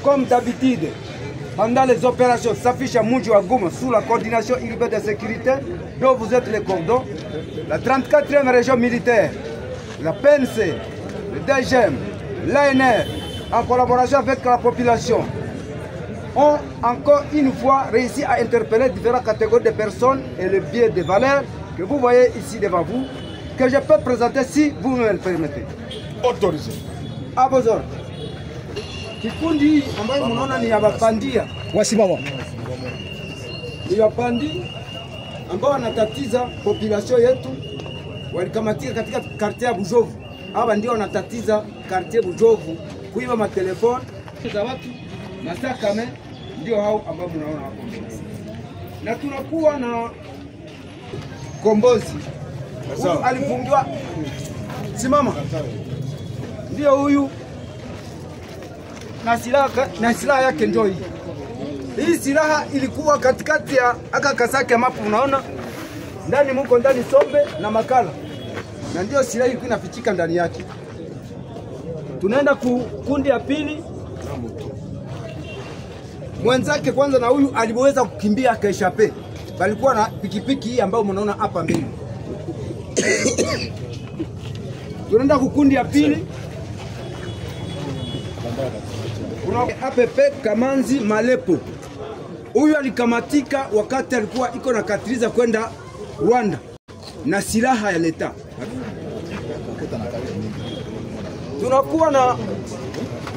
Comme d'habitude, pendant les opérations s'affiche à Mouji Goma sous la coordination urbaine de sécurité dont vous êtes les cordons, la 34e région militaire, la PNC, le DGM, l'ANR, en collaboration avec la population, ont encore une fois réussi à interpeller différentes catégories de personnes et le biais de valeurs que vous voyez ici devant vous, que je peux présenter si vous me le permettez. Autorisé. À vos ordres. Kikundi ambayo mnaona ni ya wapandia Wasimama. ni wapandi ambao wanatatiza population yetu, walikamatika katika quartier ya Bujovu. Hapa ndio wanatatiza quartier Bujovu, kuiba matelefoni za watu na sakame, ndio hao ambao mnaona hapo. Na tunakuwa na Kombozi. Huyu alifungiwa. Simama. Ndio huyu na silaha yake ndio hii. Hii silaha ilikuwa katikati ya aka kasake mapu, unaona? Ndani muko ndani sombe na makala. Na ndio silaha ilikuwa inafichika ndani yake. Tunaenda kundi ya pili. Mwenzake kwanza na huyu aliweza kukimbia akaeshape. Balikuwa na pikipiki hii ambayo mnaona hapa mbele. Tunaenda kukundi ya pili. Kuna APP Kamanzi Malepo. Huyu alikamatika wakati alikuwa iko na katiliza kwenda Rwanda na silaha ya leta. Tunakuwa na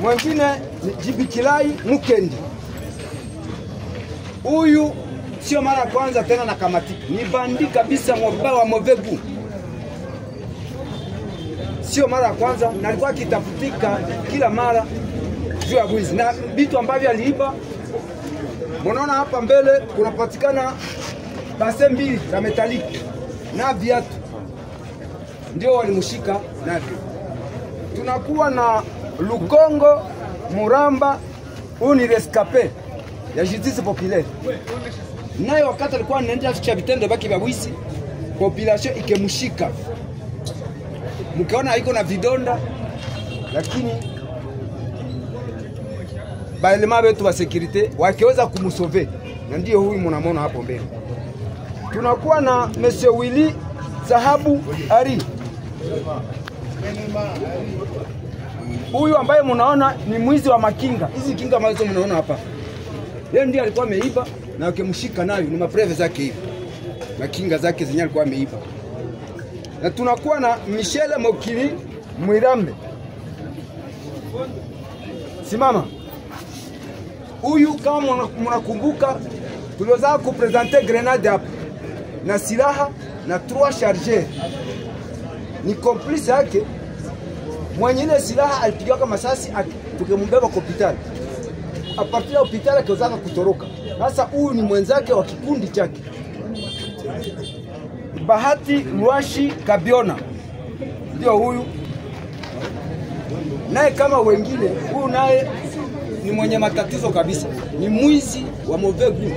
mwingine Jibikilai Mukendi. Huyu sio mara ya kwanza tena na kamatika. Ni bandi kabisa wa Movegu. Sio mara ya kwanza na alikuwa akitafutika kila mara juu ya wizi na vitu ambavyo aliiba. Mnaona hapa mbele kunapatikana base mbili za metaliki na viatu, ndio walimshika navyo. Tunakuwa na Lukongo Muramba, huyu ni rescape ya justice populaire. Naye wakati alikuwa anaendea ficha vitendo baki vya wizi, population ikemshika. Mkiona iko na vidonda, lakini baelema wetu wa security wakiweza kumusove, na ndio huyu mnamwona hapo mbele. Tunakuwa na Monsieur Willy Zahabu Ari. Huyu ambaye mnaona ni mwizi wa makinga. Hizi kinga ambazo mnaona hapa, yeye ndiye alikuwa ameiba na wakimshika nayo, ni mapreve zake hivi. Makinga zake zenye alikuwa ameiba. Na tunakuwa na Michele Mokili Mwirambe. Simama. Huyu kama mnakumbuka tuliweza kupresenter grenade hapa na silaha na 3 chargeurs. Ni complice yake. Mwenye ile silaha alipiga kama masasi tukembeba kwa hospitali. A partir ya hospitali akaanza kutoroka. Sasa huyu ni mwenzake wa kikundi chake. Bahati Luashi Kabiona. Ndio huyu. Naye kama wengine, huyu naye ni mwenye matatizo kabisa. Ni mwizi wa Movegu.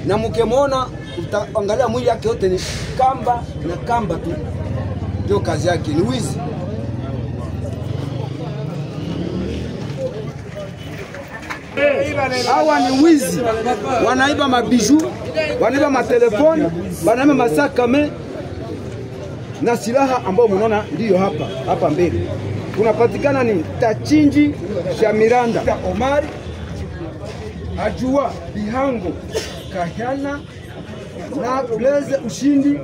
Na mkemona utaangalia mwili yake yote ni kamba na kamba tu. Ndio kazi yake, ni wizi. Hawa ni wizi. Wanaiba mabiju, wanaiba matelefoni, wanaiba masakame na silaha ambao mnaona ndio hapa mbele. Kunapatikana ni Tachinji Shamiranda, Omari, Ajua Bihango, Kahana na Blaze Ushindi,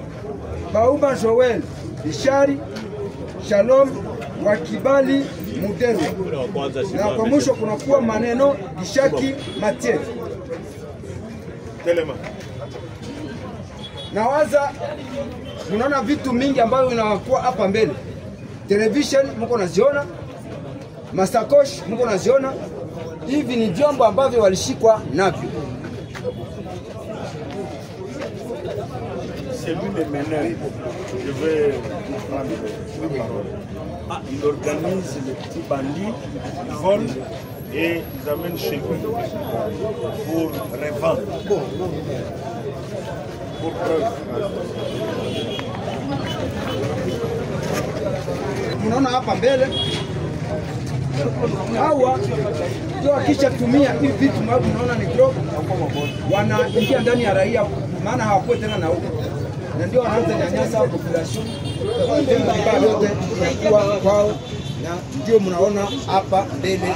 Bauba Joel, Ishari, Shalom, Wakibali Mudelo. Na kwa mwisho kunakuwa maneno Gishaki Mathieu. Telema. Nawaza Mnaona vitu mingi ambavyo vinakuwa hapa mbele. Television mko naziona, masakoshi mko naziona. Hivi ni vyombo ambavyo walishikwa navyo. C'est lui le meneur. Je vais prendre les paroles. Ah, il organise les petits bandits, ils volent et ils amènent chez lui pour revendre. Pour preuve. Mnaona hapa mbele hawa ndio wakisha tumia hivi vitu ambavyo mnaona ni drug, wanaingia ndani ya raia, maana hawakuwa tena na huko, na ndio wanaanza nyanyasa population yote inakuwa kwao, na ndio mnaona hapa mbele.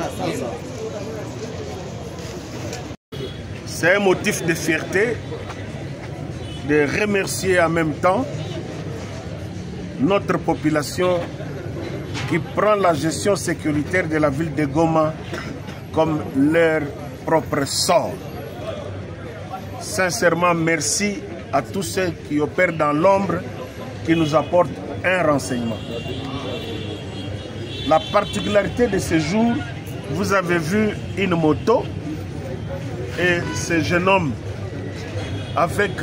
C'est un motif de fierté de remercier en même temps notre population qui prend la gestion sécuritaire de la ville de Goma comme leur propre sort. Sincèrement, merci à tous ceux qui opèrent dans l'ombre, qui nous apportent un renseignement. La particularité de ce jour, vous avez vu une moto et ce jeune homme avec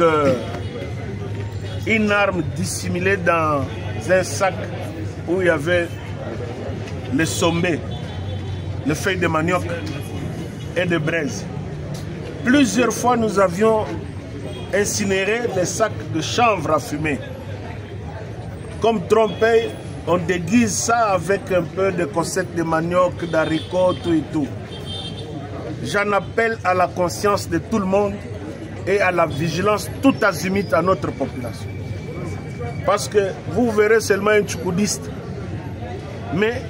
une arme dissimulée dans un sac où il y avait le sommet, le feuille de manioc et de braise. Plusieurs fois, nous avions incinéré les sacs de chanvre à fumer. Comme trompé, on déguise ça avec un peu de cossette de manioc, d'haricots, tout et tout. J'en appelle à la conscience de tout le monde et à la vigilance tout azimut à notre population. Parce que vous verrez seulement un tchoukoudiste, mais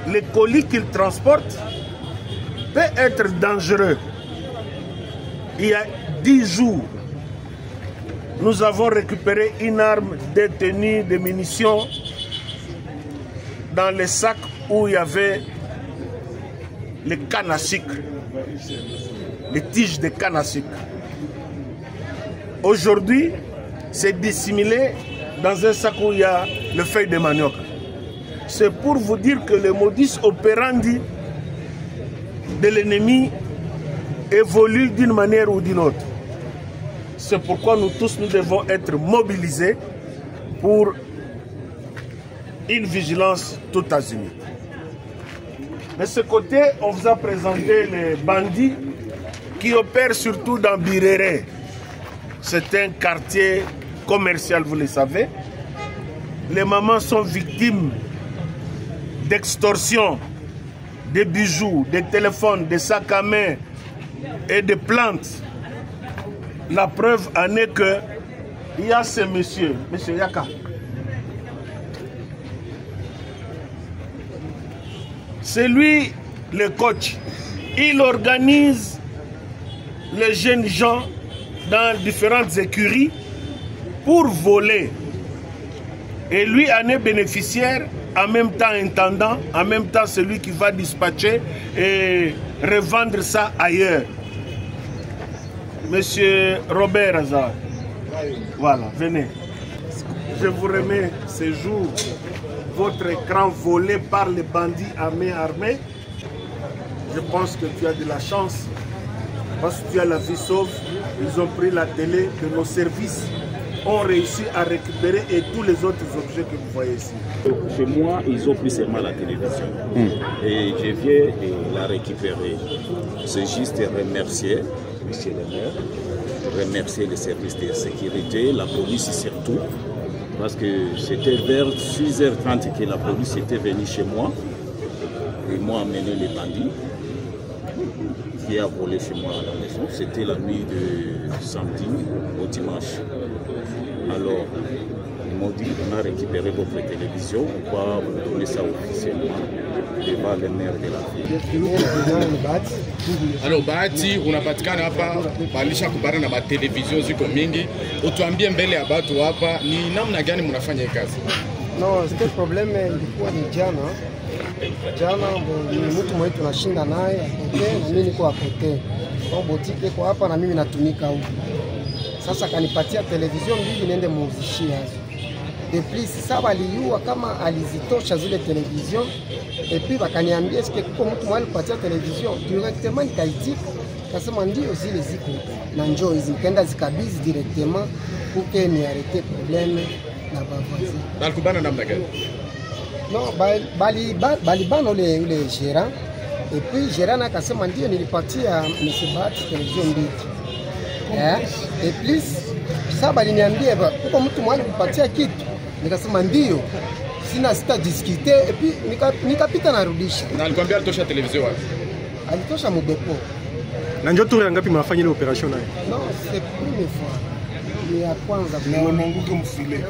les colis qu'il transporte peut être dangereux. Il y a 10 jours, nous avons récupéré une arme détenue de munitions dans les sacs où il y avait les cannes à sucre, les tiges de canne à sucre. Aujourd'hui, c'est dissimulé dans un sac où il y a le feuille de manioc. C'est pour vous dire que le modus operandi de l'ennemi évolue d'une manière ou d'une autre. C'est pourquoi nous tous, nous devons être mobilisés pour une vigilance tout azimut. De ce côté, on vous a présenté les bandits qui opèrent surtout dans Birere. C'est un quartier commercial, vous le savez. Les mamans sont victimes d'extorsion, de bijoux, de téléphones, de sacs à main et de plantes. La preuve en est que il y a ce monsieur Yaka. C'est lui le coach. Il organise les jeunes gens dans différentes écuries pour voler. Et lui en est bénéficiaire, en même temps intendant, en même temps celui qui va dispatcher et revendre ça ailleurs. Monsieur Robert Hazard, voilà, venez. Je vous remets ce jour votre écran volé par les bandits à main armée. Je pense que tu as de la chance parce que tu as la vie sauve. Ils ont pris la télé de nos services, ont réussi à récupérer et tous les autres objets que vous voyez ici. Chez moi, ils ont pris seulement la télévision et je viens de la récupérer. C'est juste remercier monsieur le maire, remercier les services de sécurité, la police surtout, parce que c'était vers 6h30 que la police était venue chez moi et m'ont amené les bandits qui a volé chez moi à la maison. C'était la nuit de samedi au dimanche. Alors, ils m'ont dit, on a récupéré votre télévision, on va vous donner ça officiellement devant le maire de la ville. Alors, Bahati, unapatikana hapa, balisha kubana na matelevision ziko mingi. Utuambie mbele ya batu hapa, ni namna gani mnafanya kazi? No, c'était problème ilikuwa ni jana. Jana ni mtu mmoja tunashinda naye akote na mimi niko akote. Kwa botike kwa hapa na mimi natumika huko. Sasa kanipatia television mbili niende muuzishie hapo. de plus sasa waliyua kama alizitosha zile television et puis bakaniambia eske kuko mtu mwali kupatia television directement, nikaitika kasema ndio zile ziko na njoo hizi, nikaenda zikabizi directement kuke ni arrete probleme na bavazi. Balikubana namna gani? Non, bali bana ule gérant et puis gérant akasema ndio nilipatia Monsieur Bahati television mbili. Et plus sasa baliniambia kuko mtu mwali kupatia kitu, nikasema ndio, sina sita discuter et puis nikapita narudisha. Na alikwambia alitosha television wapi? Alitosha Mubepo. Na njoo tour ngapi mnafanya ile operation nayo? Non, c'est première fois. Ni ya kwanza na unaanguka mfile.